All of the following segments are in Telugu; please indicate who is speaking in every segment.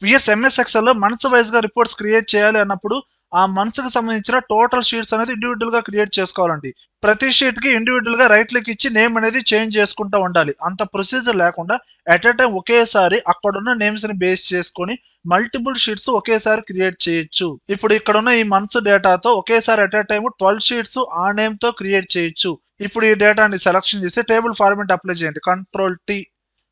Speaker 1: విఎస్ ఎంఎస్ ఎక్సెల్ లో మంత్స్ వైజ్ గా రిపోర్ట్స్ క్రియేట్ చేయాలి అన్నప్పుడు ఆ మంత్స్ కి సంబంధించిన టోటల్ షీట్స్ అనేది ఇండివిజువల్ గా క్రియేట్ చేసుకోవాలండి. ప్రతి షీట్ కి ఇండివిజువల్ గా రైట్ క్లిక్ ఇచ్చి నేమ్ అనేది చేంజ్ చేసుకుంటూ ఉండాలి. అంత ప్రొసీజర్ లేకుండా ఎట్ ఎ టైం ఒకేసారి అక్కడున్న నేమ్స్ ని బేస్ చేసుకొని మల్టిపుల్ షీట్స్ ఒకేసారి క్రియేట్ చేయొచ్చు. ఇప్పుడు ఇక్కడ ఉన్న ఈ మంత్స్ డేటాతో ఒకేసారి ఎట్ ఎ టైం 12 షీట్స్ ఆ నేమ్ తో క్రియేట్ చేయొచ్చు. ఇప్పుడు ఈ డేటాని సెలెక్షన్ చేసి టేబుల్ ఫార్మాట్ అప్లై చేయండి. కంట్రోల్ టీ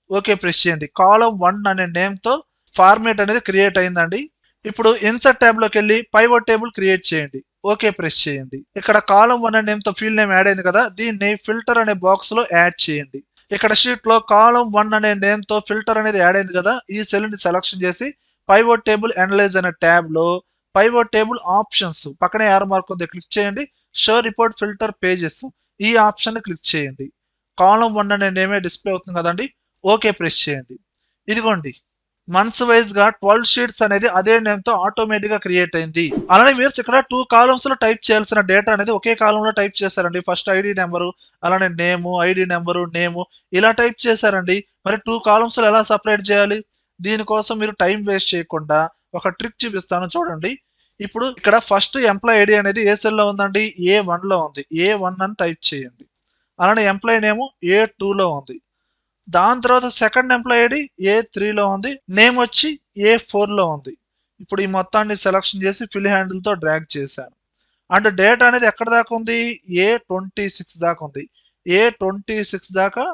Speaker 1: ఓకే ప్రెస్ చేయండి. కాలం 1 అనే నేమ్ తో ఫార్మేట్ అనేది క్రియేట్ అయిందండి. ఇప్పుడు ఇన్సర్ట్ ట్యాబ్ లోకి వెళ్ళి పైవట్ టేబుల్ క్రియేట్ చేయండి. ఓకే ప్రెస్ చేయండి. ఇక్కడ కాలం 1 అనే నేమ్ తో ఫీల్డ్ నేమ్ యాడ్ అయింది కదా, దీన్ని ఫిల్టర్ అనే బాక్స్ లో యాడ్ చేయండి. ఇక్కడ షీట్ లో కాలం 1 అనే నేమ్ తో ఫిల్టర్ అనేది యాడ్ అయింది కదా, ఈ సెల్ ని సెలెక్షన్ చేసి పైవట్ టేబుల్ అనలైజ్ అనే ట్యాబ్ లో పైవట్ టేబుల్ ఆప్షన్స్ పక్కనే యారో మార్క్ ఉంది క్లిక్ చేయండి. షో రిపోర్ట్ ఫిల్టర్ పేజెస్ ఈ ఆప్షన్ ని క్లిక్ చేయండి. కాలం 1 అనే నేమే డిస్ప్లే అవుతుంది కదండి. ఓకే ప్రెస్ చేయండి. ఇదిగోండి మంత్స్ వైజ్ గా 12 షీట్స్ అనేది అదే నేమ్ తో ఆటోమేటిక్ గా క్రియేట్ అయింది. అలానే మీరు ఇక్కడ 2 కాలమ్స్ లో టైప్ చేయాల్సిన డేటా అనేది ఒకే కాలం లో టైప్ చేశారండి. ఫస్ట్ ఐడి నెంబరు, అలానే నేము, ఐడి నెంబరు, నేము ఇలా టైప్ చేశారండి. మరి 2 కాలమ్స్ లో ఎలా సపరేట్ చేయాలి? దీనికోసం మీరు టైం వేస్ట్ చేయకుండా ఒక ట్రిక్ చూపిస్తాను చూడండి. ఇప్పుడు ఇక్కడ ఫస్ట్ ఎంప్లాయ్ ఐడి అనేది ఏ సెల్ లో ఉందండి? A1 లో ఉంది. A1 అని టైప్ చేయండి. అలానే ఎంప్లాయ్ నేము A2 లో ఉంది. దాని తర్వాత సెకండ్ ఎంప్లాయ్ ఐడి A3 లో ఉంది. నేమ్ వచ్చి A4 లో ఉంది. ఇప్పుడు ఈ మొత్తాన్ని సెలెక్షన్ చేసి ఫిల్ హ్యాండిల్ తో డ్రాగ్ చేశాను. అంటే డేటా అనేది ఎక్కడ దాకా ఉంది? A26 దాకా ఉంది. A26 దాకా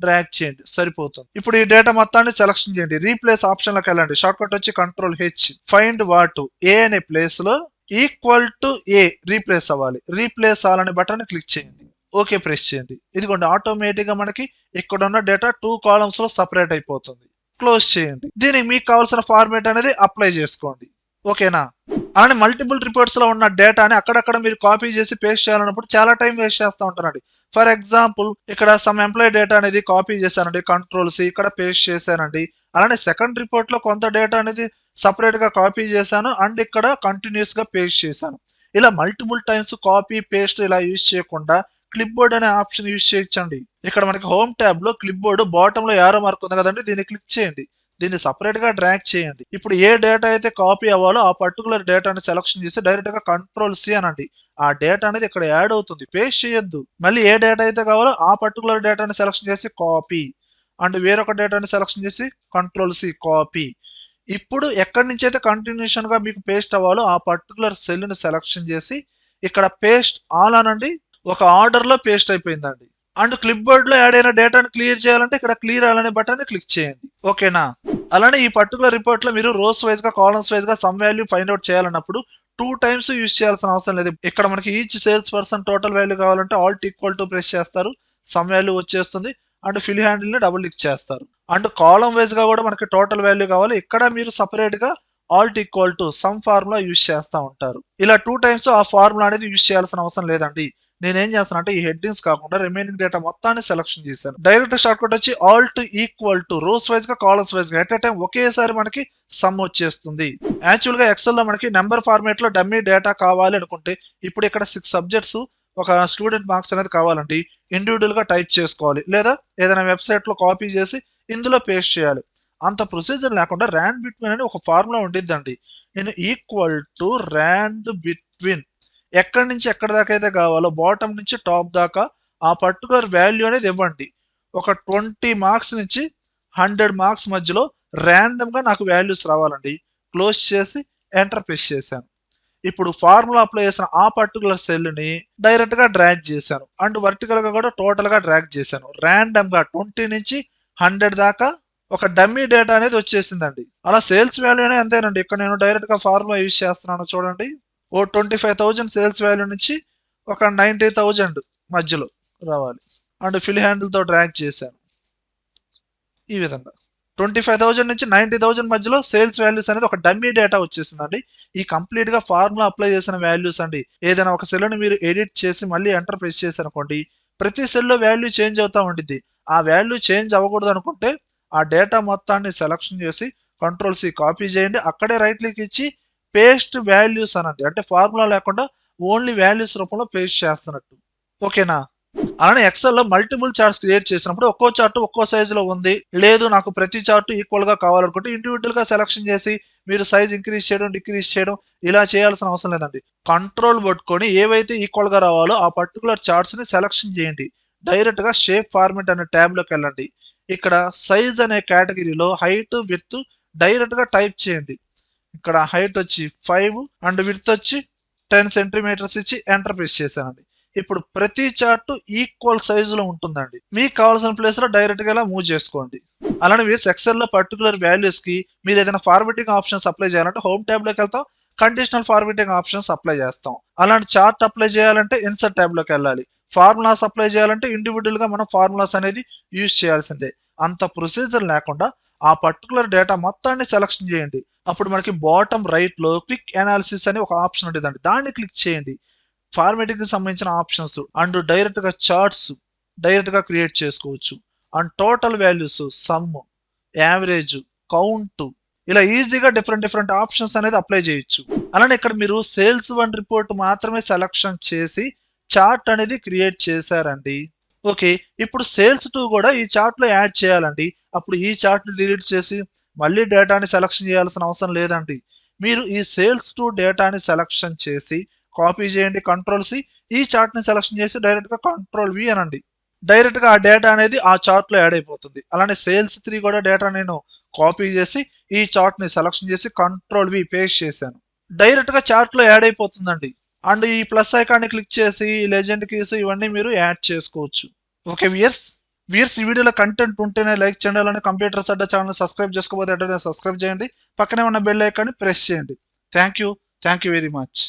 Speaker 1: డ్రాగ్ చేయండి సరిపోతుంది. ఇప్పుడు ఈ డేటా మొత్తాన్ని సెలెక్షన్ చేయండి. రీప్లేస్ ఆప్షన్ లోకి వెళ్ళండి. షార్ట్ కట్ వచ్చి control H. Find what a అనే ప్లేస్ లో ఈక్వల్ టు ఏ రీప్లేస్ అవ్వాలి. రీప్లేస్ ఆల్ అనే బటన్ క్లిక్ చేయండి. ఓకే ప్రెస్ చేయండి. ఇదిగోండి ఆటోమేటిక్ గా మనకి ఇక్కడ ఉన్న డేటా 2 కాలమ్స్ లో సపరేట్ అయిపోతుంది. క్లోజ్ చేయండి. దీనికి మీకు కావాల్సిన ఫార్మేట్ అనేది అప్లై చేసుకోండి. ఓకేనా? అలానే మల్టిపుల్ రిపోర్ట్స్ లో ఉన్న డేటాని అక్కడక్కడ మీరు కాపీ చేసి పేస్ట్ చేయాలన్నప్పుడు చాలా టైం వేస్ట్ చేస్తూ ఉంటారండి. ఫర్ ఎగ్జాంపుల్ ఇక్కడ సమ్ ఎంప్లాయ్ డేటా అనేది కాపీ చేశానండి. కంట్రోల్ సి ఇక్కడ పేస్ట్ చేశానండి. అలానే సెకండ్ రిపోర్ట్ లో కొంత డేటా అనేది సపరేట్ గా కాపీ చేశాను అండ్ ఇక్కడ కంటిన్యూస్ గా పేస్ట్ చేశాను. ఇలా మల్టిపుల్ టైమ్స్ కాపీ పేస్ట్ ఇలా యూజ్ చేయకుండా క్లిప్ బోర్డ్ అనే ఆప్షన్ యూజ్ చేయొచ్చండి. ఇక్కడ మనకి హోమ్ ట్యాబ్ లో క్లిప్ బోర్డ్ బాటమ్ లో యారో మార్క్ ఉంది కదండి, దీన్ని క్లిక్ చేయండి. దీన్ని సపరేట్ గా డ్రాగ్ చేయండి. ఇప్పుడు ఏ డేటా అయితే కాపీ అవ్వాలో ఆ పర్టికులర్ డేటాని సెలెక్షన్ చేసి డైరెక్ట్ గా కంట్రోల్ సి అనండి. ఆ డేటా అనేది ఇక్కడ యాడ్ అవుతుంది. పేస్ట్ చేయొద్దు. మళ్ళీ ఏ డేటా అయితే కావాలో ఆ పర్టికులర్ డేటాని సెలెక్షన్ చేసి కాపీ అండ్ వేరొక డేటాని సెలెక్షన్ చేసి కంట్రోల్ సి కాపీ. ఇప్పుడు ఎక్కడి నుంచి అయితే కంటిన్యూషన్ గా మీకు పేస్ట్ అవ్వాలో ఆ పర్టికులర్ సెల్ ని సెలెక్షన్ చేసి ఇక్కడ పేస్ట్ ఆల్ అనండి. ఒక ఆర్డర్ లో పేస్ట్ అయిపోయిందండి. అండ్ క్లిప్ బోర్డ్ లో యాడ్ అయిన డేటాను క్లియర్ చేయాలంటే ఇక్కడ క్లియర్ అనే బటన్ ని క్లిక్ చేయండి. ఓకేనా? అలానే ఈ పర్టికులర్ రిపోర్ట్ లో మీరు రోస్ వైజ్ గా కాలమ్స్ వైజ్ గా సమ్ వాల్యూ ఫైండ్ అవుట్ చేయాలన్నప్పుడు 2 టైమ్స్ యూజ్ చేయాల్సిన అవసరం లేదు. ఇక్కడ మనకి each salesperson total value కావాలంటే ఆల్ట్ ఈక్వల్ టు ప్రెస్ చేస్తారు. సమ్ వాల్యూ వచ్చేస్తుంది. అండ్ ఫిల్ హ్యాండిల్ ని డబుల్ క్లిక్ చేస్తారు. అండ్ కాలం వైజ్ గా కూడా మనకి టోటల్ వాల్యూ కావాలి. ఇక్కడ మీరు సపరేట్ గా Alt equal to some formula use చేస్తూ ఉంటారు. ఇలా 2 టైమ్స్ ఆ ఫార్ములా అనేది యూజ్ చేయాల్సిన అవసరం లేదండి. నేనేం చేస్తాను అంటే ఈ హెడ్డింగ్స్ కాకుండా రిమైనింగ్ డేటా మొత్తాన్ని సెలెక్షన్ చేశాను. డైరెక్ట్ షార్ట్ కట్ వచ్చి alt equal to rows wise గా కాలమ్స్ వైజ్ గా ఎట్ ఎ టైం ఒకేసారి మనకి సమ్ వచ్చేస్తుంది. యాక్చువల్ గా ఎక్సెల్ లో మనకి నెంబర్ ఫార్మేట్ లో డమ్మీ డేటా కావాలి అనుకుంటే ఇప్పుడు ఇక్కడ 6 సబ్జెక్ట్స్ ఒక స్టూడెంట్ మార్క్స్ అనేది కావాలండి. ఇండివిజువల్ గా టైప్ చేసుకోవాలి లేదా ఏదైనా వెబ్సైట్ లో కాపీ చేసి ఇందులో పేస్ట్ చేయాలి. అంత ప్రొసీజర్ లేకుండా ర్యాండ్ బిట్వీన్ అని ఒక ఫార్ములా ఉండిద్దండి. నేను ఈక్వల్ టు ర్యాండ్ బిట్వీన్ ఎక్కడి నుంచి ఎక్కడి దాకా అయితే కావాలో బాటమ్ నుంచి టాప్ దాకా ఆ పర్టికులర్ వాల్యూ అనేది ఇవ్వండి. ఒక 20 మార్క్స్ నుంచి 100 మార్క్స్ మధ్యలో ర్యాండమ్ గా నాకు వాల్యూస్ రావాలండి. క్లోజ్ చేసి ఎంటర్ ప్రెస్ చేశాను. ఇప్పుడు ఫార్ములా అప్లై చేసిన ఆ పర్టికులర్ సెల్ ని డైరెక్ట్ గా డ్రాగ్ చేశాను అండ్ వర్టికల్ గా కూడా టోటల్ గా డ్రాగ్ చేశాను. ర్యాండమ్ గా 20 నుంచి 100 దాకా ఒక డమ్మీ డేటా అనేది వచ్చేసిందండి. అలా సేల్స్ వాల్యూ అనేది అంతేనండి. ఇక్కడ నేను డైరెక్ట్ గా ఫార్ములా యూజ్ చేస్తున్నాను చూడండి. ఓ 25,000 సేల్స్ వాల్యూ నుంచి ఒక 90,000 మధ్యలో రావాలి. అండ్ ఫిల్ హ్యాండిల్ తో డ్రాగ్ చేశాను. ఈ విధంగా 25,000 నుంచి 90,000 మధ్యలో సేల్స్ వాల్యూస్ అనేది ఒక డమ్మీ డేటా వచ్చేసిందండి. ఈ కంప్లీట్ గా ఫార్ములా అప్లై చేసిన వాల్యూస్ అండి. ఏదైనా ఒక సెల్ ని మీరు ఎడిట్ చేసి మళ్ళీ ఎంటర్ ప్రెస్ చేశారనుకోండి, ప్రతి సెల్ లో వాల్యూ చేంజ్ అవుతా ఉంటుంది. ఆ వాల్యూ చేంజ్ అవ్వకూడదు అనుకుంటే ఆ డేటా మొత్తాన్ని సెలెక్షన్ చేసి కంట్రోల్ సి కాపీ చేయండి. అక్కడే రైట్ క్లిక్ ఇచ్చి పేస్ట్ వాల్యూస్ అనండి. అంటే ఫార్ములా లేకుండా ఓన్లీ వాల్యూస్ రూపంలో పేస్ట్ చేస్తున్నట్టు. ఓకేనా? అలానే ఎక్సెల్‌లో మల్టిపుల్ చార్ట్స్ క్రియేట్ చేసినప్పుడు ఒక్కో చార్ట్ ఒక్కో సైజులో ఉంది. లేదు నాకు ప్రతి చార్ట్ ఈక్వల్‌గా కావాలనుకుంటే ఇండివిడ్యువల్‌గా సెలక్షన్ చేసి మీరు సైజ్ ఇంక్రీజ్ చేయడం, డిక్రీజ్ చేయడం ఇలా చేయాల్సిన అవసరం లేదండి. కంట్రోల్ పట్టుకొని ఏవైతే ఈక్వల్‌గా రావాలో ఆ పర్టిక్యులర్ చార్ట్స్‌ని సెలక్షన్ చేయండి. డైరెక్ట్‌గా షేప్ ఫార్మాట్ అనే ట్యాబ్‌లోకెళ్ళండి. ఇక్కడ సైజ్ అనే కేటగిరీలో హైట్, విడ్త్ డైరెక్ట్‌గా టైప్ చేయండి. ఇక్కడ హైట్ వచ్చి 5 అండ్ విడ్త్ వచ్చి 10 సెంటీమీటర్స్ ఇచ్చి ఎంటర్ ప్రెస్ చేశానండి. ఇప్పుడు ప్రతి చార్ట్ ఈక్వల్ సైజులో ఉంటుందండి. మీకు కావాల్సిన ప్లేస్ లో డైరెక్ట్ గా ఇలా మూవ్ చేసుకోండి. అలానే మీరు ఎక్సెల్ లో పర్టికులర్ వాల్యూస్ కి మీరు ఏదైనా ఫార్మాటింగ్ ఆప్షన్స్ అప్లై చేయాలంటే హోమ్ ట్యాబ్ లోకి వెళ్తాం, కండిషనల్ ఫార్మాటింగ్ ఆప్షన్స్ అప్లై చేస్తాం. అలాంటి చార్ట్ అప్లై చేయాలంటే ఇన్సర్ట్ ట్యాబ్ లోకి వెళ్ళాలి. ఫార్ములాస్ అప్లై చేయాలంటే ఇండివిజువల్ గా మనం ఫార్ములాస్ అనేది యూజ్ చేయాల్సిందే. అంత ప్రొసీజర్ లేకుండా ఆ పర్టికులర్ డేటా మొత్తాన్ని సెలక్షన్ చేయండి. అప్పుడు మనకి బాటమ్ రైట్ లో క్విక్ అనాలిసిస్ అని ఒక ఆప్షన్ ఉంటుందండి. దాన్ని క్లిక్ చేయండి. ఫార్మాటింగ్ కి సంబంధించిన ఆప్షన్స్ అండ్ డైరెక్ట్ గా చార్ట్స్ డైరెక్ట్ గా క్రియేట్ చేసుకోవచ్చు. And total values, some, average, count ఇలా ఈజీగా డిఫరెంట్ ఆప్షన్స్ అనేది అప్లై చేయొచ్చు. అలానే ఇక్కడ మీరు సేల్స్ వన్ రిపోర్ట్ మాత్రమే సెలక్షన్ చేసి చార్ట్ అనేది క్రియేట్ చేశారండి. ఓకే, ఇప్పుడు సేల్స్ 2 కూడా ఈ చార్ట్ లో యాడ్ చేయాలండి. అప్పుడు ఈ చార్ట్ ని డిలీట్ చేసి మళ్ళీ డేటాని సెలక్షన్ చేయాల్సిన అవసరం లేదండి. మీరు ఈ సేల్స్ 2 డేటాని సెలక్షన్ చేసి కాపీ చేయండి, కంట్రోల్ సి. ఈ చార్ట్ ని సెలక్షన్ చేసి డైరెక్ట్ గా కంట్రోల్ వి అనండి. డైరెక్ట్ గా ఆ డేటా అనేది ఆ చార్ట్ లో యాడ్ అయిపోతుంది. అలానే సేల్స్ 3 కూడా డేటా నేను కాపీ చేసి ఈ చార్ట్ ని సెలక్షన్ చేసి కంట్రోల్ వి పేస్ట్ చేశాను. డైరెక్ట్ గా చార్ట్ లో యాడ్ అయిపోతుందండి. అండ్ ఈ ప్లస్ ఐకాన్ ని క్లిక్ చేసి లెజెండ్ కీస్ ఇవన్నీ మీరు యాడ్ చేసుకోవచ్చు. ఓకే వియర్స్, ఈ వీడియోలో కంటెంట్ ఉంటేనే లైక్ చేయండి. అలానే కంప్యూటర్స్ అడ్డా ఛానల్ సబ్స్క్రైబ్ చేసుకోకపోతే వెంటనే సబ్స్క్రైబ్ చేయండి. పక్కనే ఉన్న బెల్ ఐకాన్ ని ప్రెస్ చేయండి. Thank you very much.